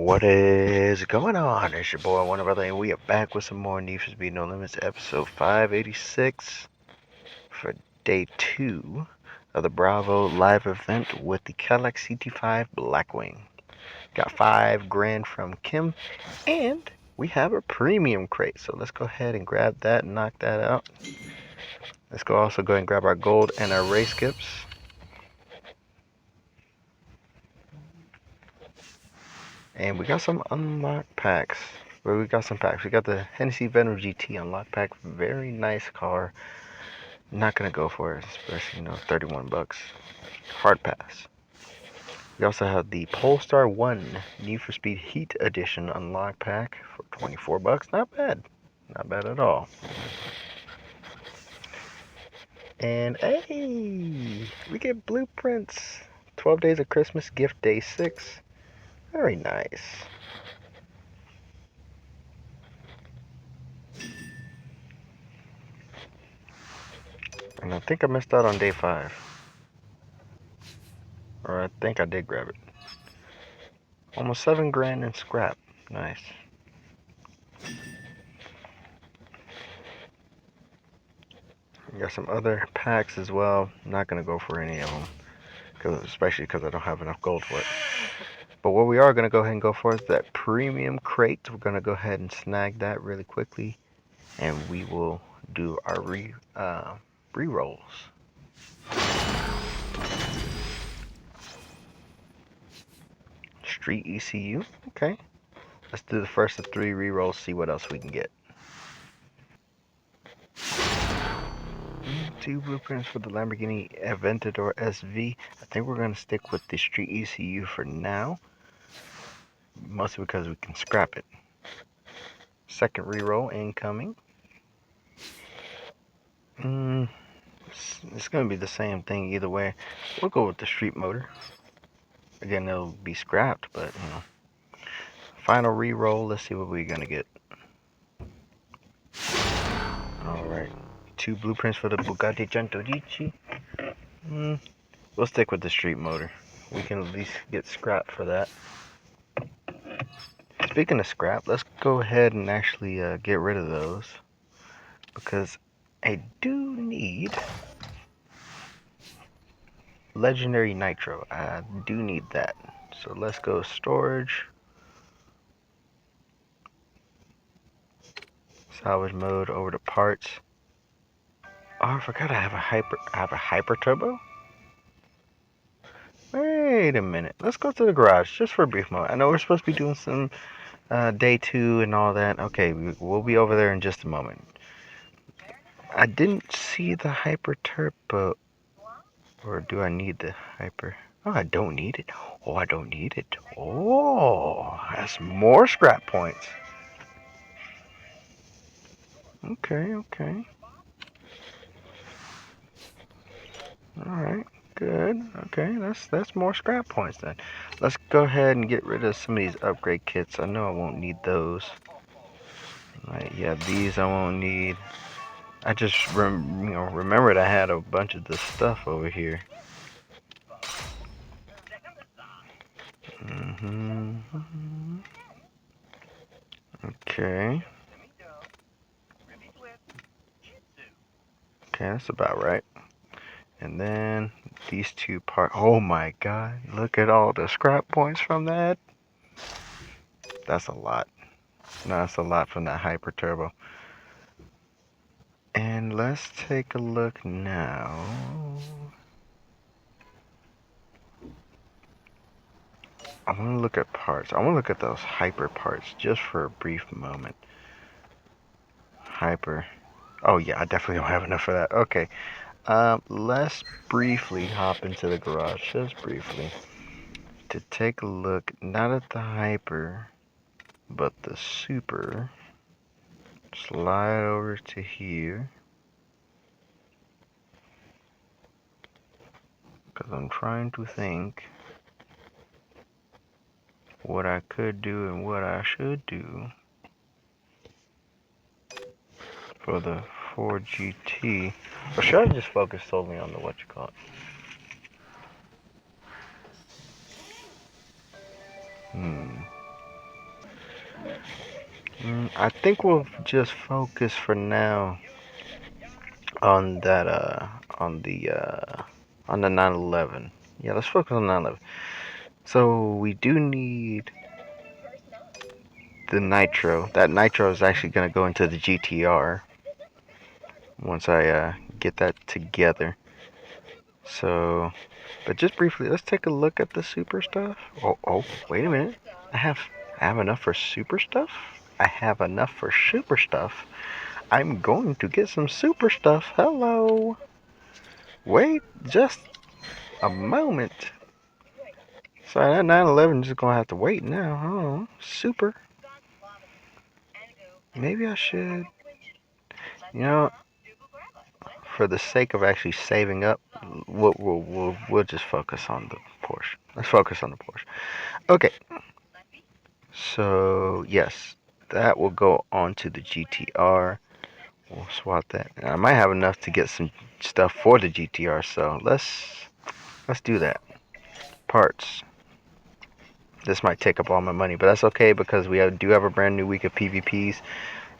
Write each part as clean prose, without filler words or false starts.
What is going on? It's your boy, One Brother, and we are back with some more Need for Speed No Limits, episode 586 for day 2 of the B.R.A.V.O live event with the Cadillac CT5 Blackwing. Got $5 from Kim, and we have a premium crate, so let's go ahead and grab that and knock that out. Let's also go ahead and grab our gold and our race skips. And we got some unlocked packs. We got some packs. We got the Hennessy Venom GT unlocked pack. Very nice car. Not gonna go for it, especially 31 bucks. Hard pass. We also have the Polestar 1 Need for Speed Heat Edition unlocked pack for 24 bucks. Not bad. Not bad at all. And hey, we get blueprints. 12 Days of Christmas Gift Day 6. Very nice. And I think I missed out on day 5. Or I think I did grab it. Almost $7 in scrap. Nice. We got some other packs as well. Not going to go for any of them. Especially because I don't have enough gold for it. But what we are going to go ahead and go for is that premium crate. We're going to go ahead and snag that really quickly. And we will do our re-rolls. Street ECU. Okay. Let's do the first of 3 re-rolls. See what else we can get. 2 blueprints for the Lamborghini Aventador SV. I think we're going to stick with the Street ECU for now. Mostly because we can scrap it. Second reroll incoming. It's going to be the same thing either way. We'll go with the street motor. Again, it'll be scrapped, but Final reroll. Let's see what we're going to get. Alright. 2 blueprints for the Bugatti Gentilicici. We'll stick with the street motor. We can at least get scrap for that. Speaking of scrap, let's go ahead and actually get rid of those. Because I do need Legendary Nitro. I do need that. So let's go storage. Salvage mode over to parts. Oh, I forgot I have a hyper turbo. Wait a minute. Let's go to the garage just for a brief moment. I know we're supposed to be doing some day 2 and all that. Okay, we'll be over there in just a moment. I didn't see the hyper turbo. Or do I need the hyper? Oh, I don't need it. Oh, I don't need it. Oh, that's more scrap points. Okay. Alright, good. Okay, that's more scrap points then. Let's go ahead and get rid of some of these upgrade kits. I know I won't need those. Right, yeah, these I won't need. I just remembered I had a bunch of this stuff over here. Okay. Okay, that's about right. And then these 2 parts. Oh my god, look at all the scrap points from that. That's a lot. No, that's a lot from that hyper turbo. And let's take a look now. I want to look at parts. I want to look at those hyper parts just for a brief moment. Hyper. Oh yeah, I definitely don't have enough for that. Okay. Let's briefly hop into the garage, just briefly, to take a look, not at the hyper, but the super. Slide over to here. Because I'm trying to think what I could do and what I should do for the Ford GT. Or should I just focus solely on the whatchamacallit? I think we'll just focus for now on that on the 911. Yeah, let's focus on 911. So we do need the nitro. That nitro is actually going to go into the GTR once I get that together. So, but just briefly, let's take a look at the super stuff. Oh, wait a minute. I have enough for super stuff. I have enough for super stuff. I'm going to get some super stuff. Hello. Wait just a moment. Sorry, that 911 is just gonna have to wait now. Oh, super. Maybe I should. You know, for the sake of actually saving up, we'll just focus on the Porsche. Let's focus on the Porsche. Okay. So yes, that will go onto the GTR. We'll swap that. I might have enough to get some stuff for the GTR. So let's do that. Parts. This might take up all my money, but that's okay because do have a brand new week of PvPs,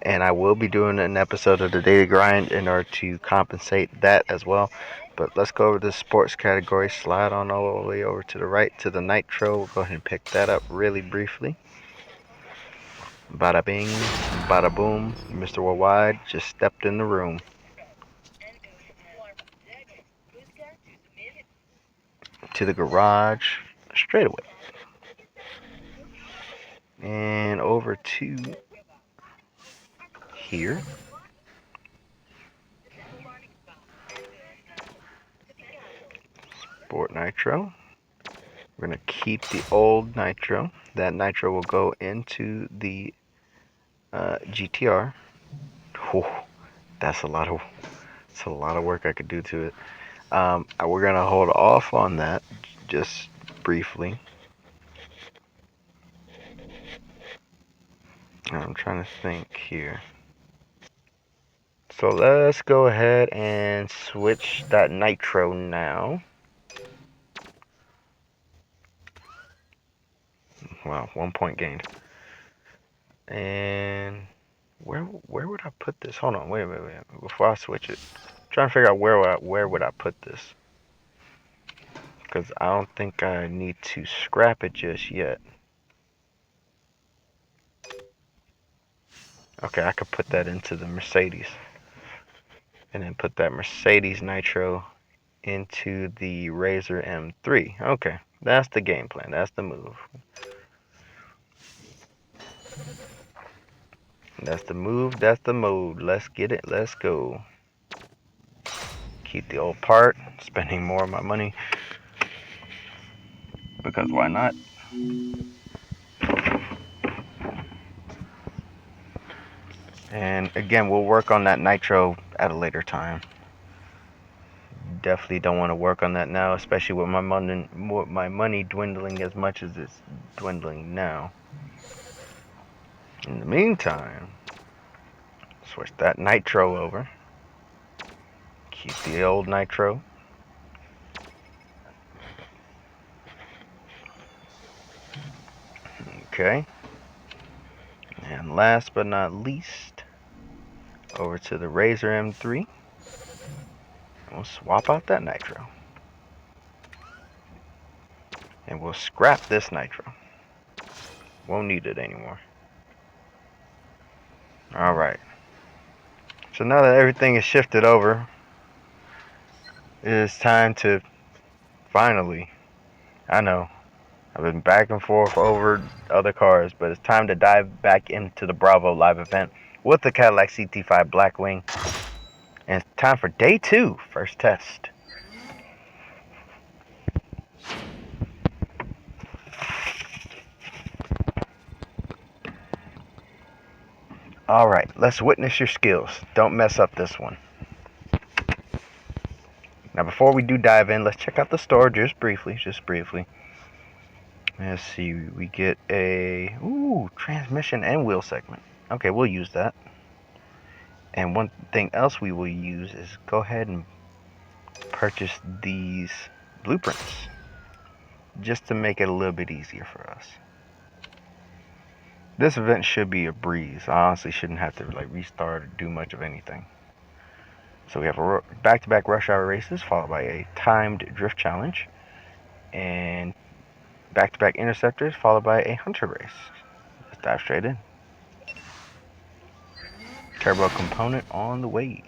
and I will be doing an episode of the Daily Grind in order to compensate that as well. But let's go over to the sports category, slide on all the way over to the right to the Nitro. We'll go ahead and pick that up really briefly. Bada bing, bada boom, Mr. Worldwide just stepped in the room. To the garage, straight away. And over to here. Sport Nitro. We're going to keep the old Nitro. That Nitro will go into the GTR. Whew, that's a lot of work I could do to it. We're going to hold off on that just briefly. I'm trying to think here. So let's go ahead and switch that Nitro now. Wow, 1 point gained. And where would I put this? Hold on, wait. Before I switch it, I'm trying to figure out where would I put this, because I don't think I need to scrap it just yet. Okay, I could put that into the Mercedes, and then put that Mercedes Nitro into the Razor M3. Okay, that's the game plan. That's the move. That's the move. That's the mode. Let's get it. Let's go. Keep the old part. Spending more of my money, because why not? And again, we'll work on that Nitro at a later time. Definitely don't want to work on that now, especially with my money dwindling as much as it's dwindling now. In the meantime, switch that Nitro over. Keep the old Nitro. Okay. And last but not least, over to the Razor M3. We'll swap out that Nitro. And we'll scrap this Nitro. Won't need it anymore. Alright. So now that everything is shifted over, it is time to finally, I know, I've been back and forth over other cars, but it's time to dive back into the B.R.A.V.O live event with the Cadillac CT5 Blackwing. And it's time for day 2, first test. Alright, let's witness your skills. Don't mess up this one. Now before we do dive in, let's check out the store just briefly. Let's see, we get a transmission and wheel segment. Okay, we'll use that. And one thing else we will use is go ahead and purchase these blueprints, just to make it a little bit easier for us. This event should be a breeze. I honestly shouldn't have to like restart or do much of anything. So we have a back-to-back rush hour races followed by a timed drift challenge and back-to-back interceptors followed by a hunter race. Let's dive straight in. Turbo component on the way.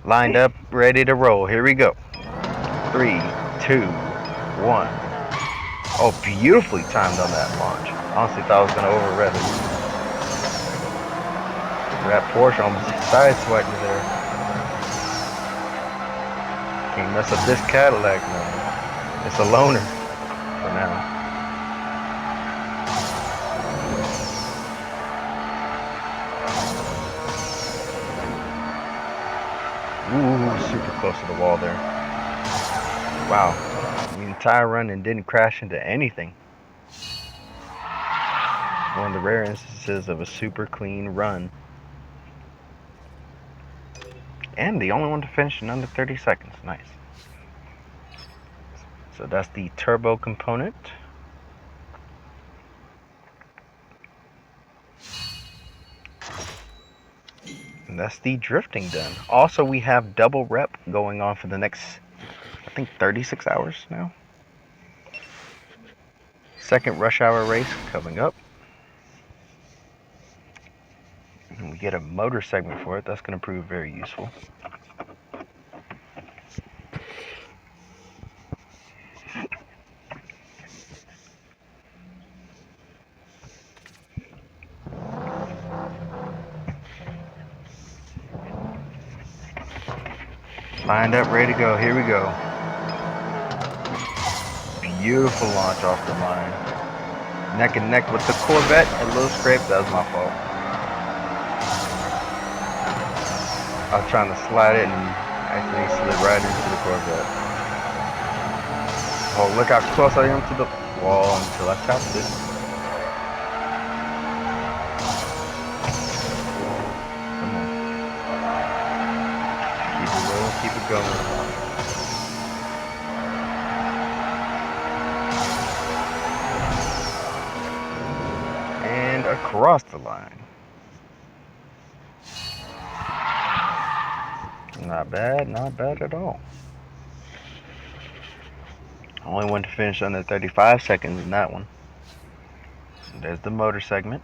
Lined up, ready to roll. Here we go. 3, 2, 1. Oh, beautifully timed on that launch. Honestly thought I was going to overrev it. That Porsche almost sideswiped me there. Can't mess up this Cadillac, man. It's a loner for now. Ooh, super close to the wall there. Wow. The entire run and didn't crash into anything. One of the rare instances of a super clean run. And the only one to finish in under 30 seconds. Nice. So that's the turbo component. And that's the drifting done. Also, we have double rep going on for the next, I think, 36 hours now. Second rush hour race coming up. And we get a motor segment for it. That's going to prove very useful. Lined up, ready to go. Here we go. Beautiful launch off the line. Neck and neck with the Corvette. A little scrape. That was my fault. I was trying to slide it and actually slid right into the Corvette. Oh, look how close I am to the wall until I tapped it. Come on. Keep it rolling, keep it going. And across the line. Not bad at all. Only one to finish under 35 seconds in that one. There's the motor segment.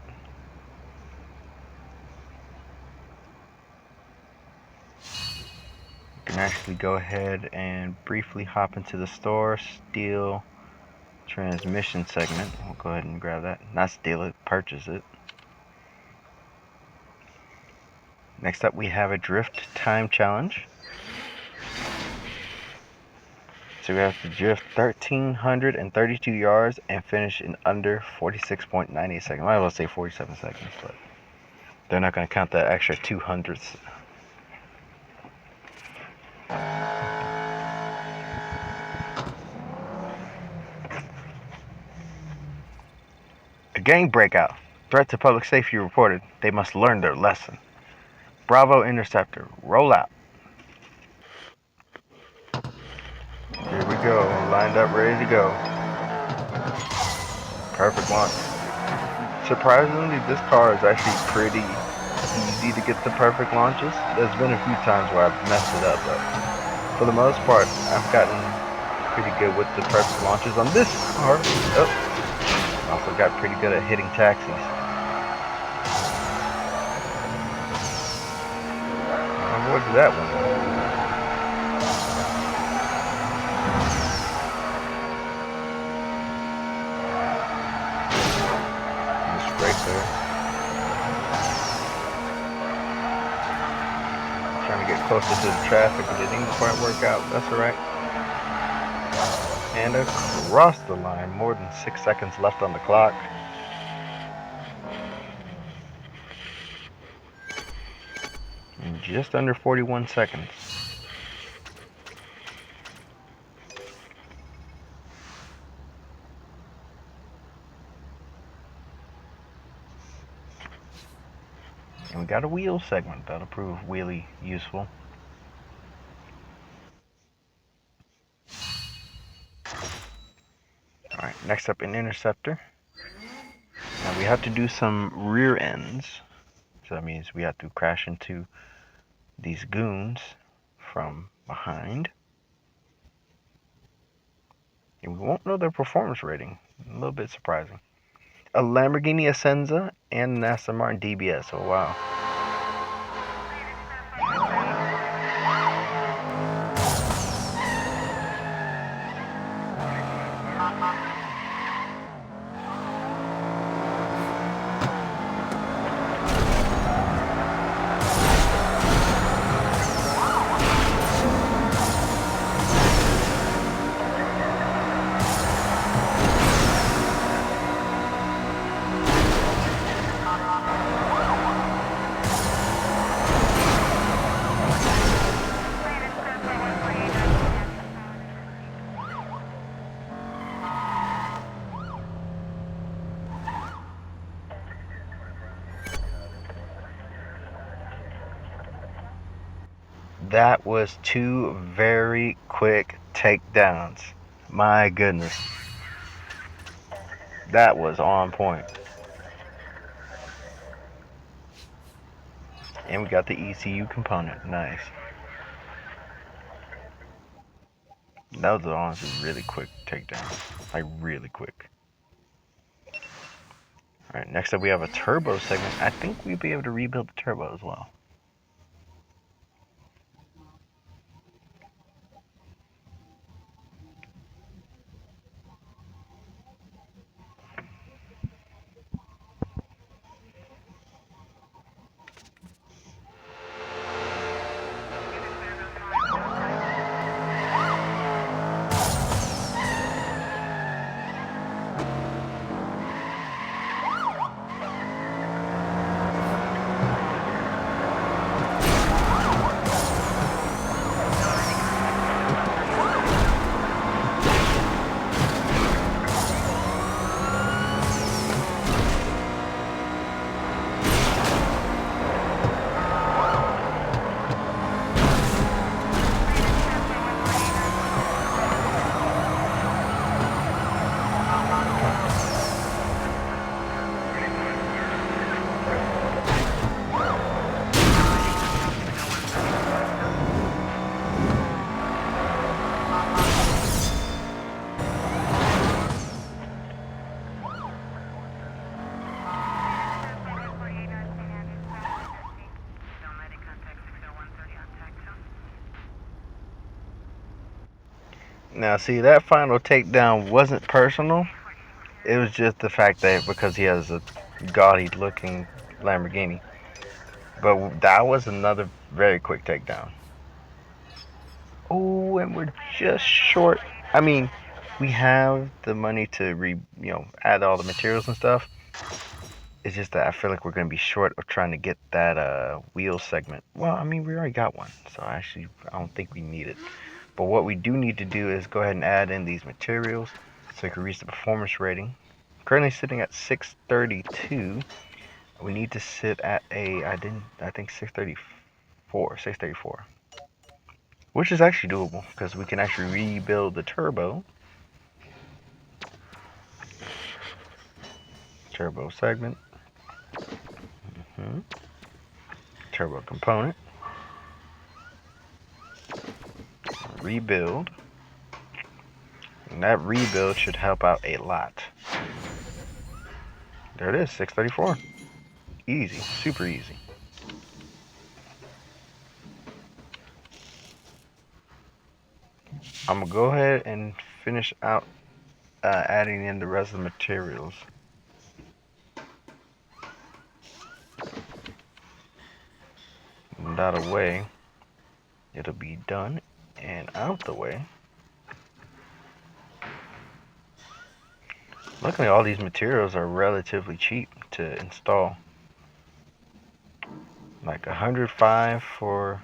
You can actually go ahead and briefly hop into the store, steal transmission segment. We'll go ahead and grab that. Not steal it, purchase it. Next up we have a drift time challenge. So we have to drift 1,332 yards and finish in under 46.98 seconds. I might as well say 47 seconds, but they're not going to count that extra 200ths. A gang breakout. Threat to public safety reported. They must learn their lesson. Bravo interceptor. Roll out. Here we go. Lined up, ready to go. Perfect launch. Surprisingly, this car is actually pretty easy to get the perfect launches. There's been a few times where I've messed it up, but for the most part, I've gotten pretty good with the perfect launches on this car. Oh, also got pretty good at hitting taxis. I avoided that one. There. Trying to get closer to the traffic, but it didn't quite work out. That's alright. And across the line, more than 6 seconds left on the clock. just under 41 seconds. And we got a wheel segment. That'll prove wheelie useful. Alright, next up an interceptor. Now we have to do some rear ends. So that means we have to crash into these goons from behind. And we won't know their performance rating. A little bit surprising. A Lamborghini Essenza and an Aston Martin DBS. Oh wow. That was two very quick takedowns. My goodness. That was on point. And we got the ECU component. Nice. That was honestly really quick takedown. Like really quick. Alright, next up we have a turbo segment. I think we'd be able to rebuild the turbo as well. Now see, that final takedown wasn't personal. It was just the fact that because he has a gaudy looking Lamborghini. But that was another very quick takedown. Oh, and we're just short. I mean, we have the money to add all the materials and stuff. It's just that I feel like we're going to be short of trying to get that wheel segment. Well, I mean, we already got one. So actually, I don't think we need it. But what we do need to do is go ahead and add in these materials so we can reach the performance rating. Currently sitting at 632. We need to sit at I think 634. Which is actually doable because we can actually rebuild the turbo. Turbo segment. Turbo component. Rebuild. And that rebuild should help out a lot. There it is, 634. Easy, super easy. I'm gonna go ahead and finish out adding in the rest of the materials. And that away, it'll be done and out the way. Luckily, all these materials are relatively cheap to install. like 105 for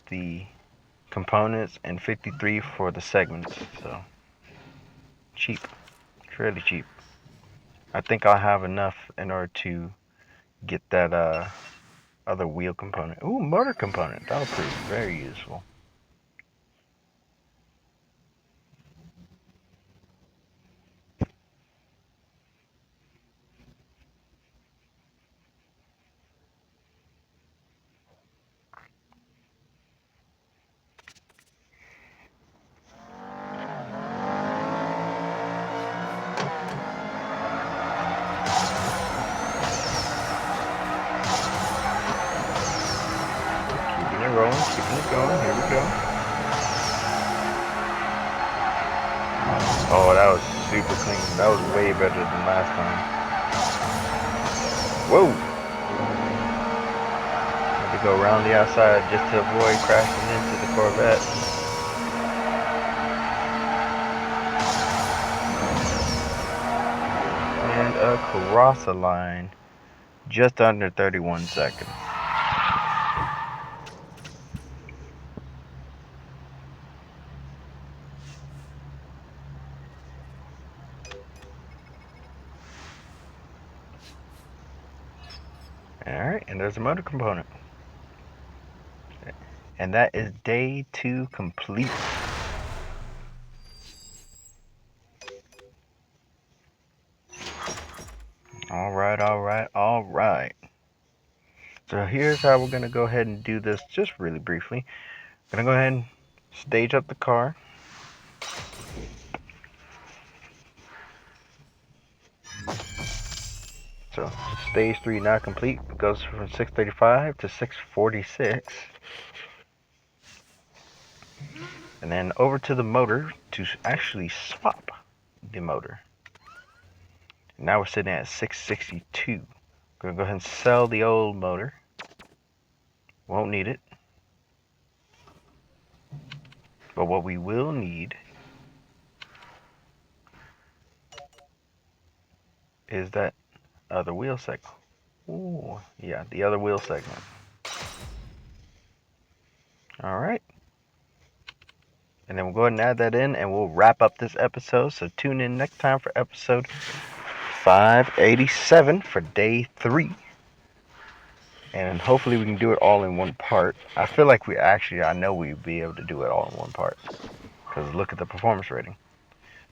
the components and 53 for the segments. So cheap, fairly cheap. I think I'll have enough in order to get that other wheel component. Ooh, motor component. That'll prove very useful. Keeping it rolling, keeping it going. Here we go. Oh, that was super clean. That was way better than last time. Whoa! Had to go around the outside just to avoid crashing into the Corvette. And across the line, just under 31 seconds. Alright, and there's a motor component. And that is day 2 complete. Alright. So here's how we're going to go ahead and do this just really briefly. I'm going to go ahead and stage up the car. So stage 3 now complete. It goes from 635 to 646. And then over to the motor to actually swap the motor. Now we're sitting at 662. I'm going to go ahead and sell the old motor. Won't need it. But what we will need is that other wheel segment. Ooh, yeah, the other wheel segment. Alright. And then we'll go ahead and add that in and we'll wrap up this episode. So tune in next time for episode 587 for day 3. And hopefully we can do it all in one part. I feel like I know we'd be able to do it all in one part. Because look at the performance rating.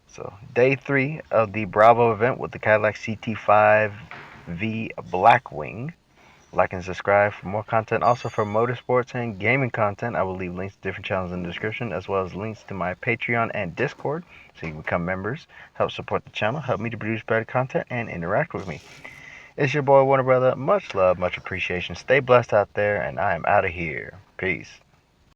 So day 3 of the B.R.A.V.O event with the Cadillac CT5-V Blackwing. Like and subscribe for more content. Also for motorsports and gaming content, I will leave links to different channels in the description, as well as links to my Patreon and Discord, so you can become members, help support the channel, help me to produce better content, and interact with me. It's your boy, Warner Brother. Much love, much appreciation. Stay blessed out there, and I am out of here. Peace.